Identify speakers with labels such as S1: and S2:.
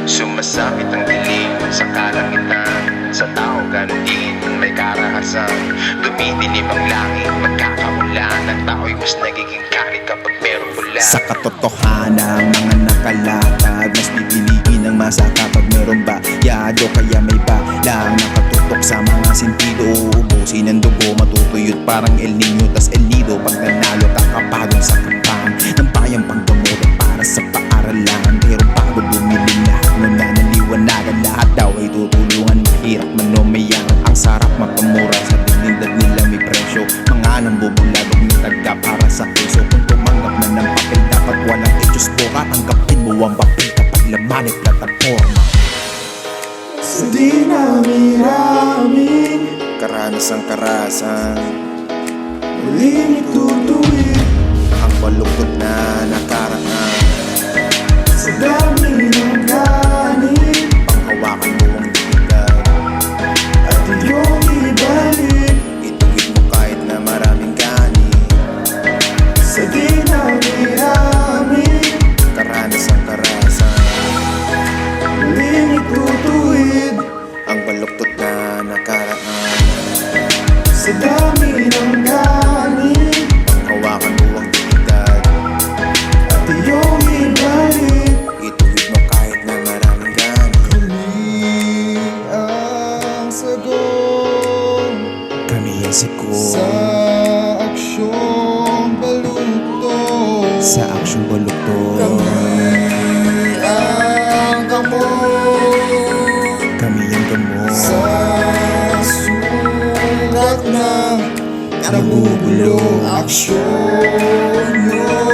S1: Sumasabit ang dilim sa kalangitan, sa tao gantiin may karahasan. Dumidilim ang langit, magkakaulan, ang tao'y mas nagiging karit kapag meron pula.
S2: Sa katotohanan, mga nakalatag, mas pipiliin ang masa kapag meron bayado. Kaya may balang nakatutok sa mga sentido. Uubusin ang dugo, matutuyot parang El Nino tas El Nido. Pag nanalo kakapagod sa kampang ng bayang panggamot para sa paaralan. Pero bago lumilim lahat nun na naliwanagan, lahat daw ay tutulungan. Mahirap man o mayaman, ang sarap mapamura. Sa dignidad nila may presyo, mga nambubulag o may tagda para sa keso. Kung tumanggap na ng papel, dapat walang etos po. Katanggapin mo ang papel kapag laman ay plataforma.
S3: Sa dinami-rami,
S2: Karanasang karasan,
S3: muling itutuwid.
S2: ang baluktot na nakaraan.
S3: Sa dami ng kanin,
S2: Panghawakan mo ang dignidad,
S3: at iyong ibalik.
S2: ituwid mo kahit na maraming kanin.
S3: Sa dinami-rami,
S2: Karanasang karasan,
S3: muling itutuwid.
S2: ang baluktot na nakaraan.
S3: Sa dami ng kanin,
S2: Panghawakan mo ang dignidad,
S3: at iyong ibalik.
S2: ituwid mo kahit na maraming kanin.
S3: Huli ang sagot
S2: Kami ang
S3: sa
S2: sikot
S3: aksyong baluktot.
S2: sa aksyong baluktot.
S3: Kami ang gamot
S2: Kami ang gamot
S3: sa sugat na
S2: nabubulong.
S3: aksyon nyo.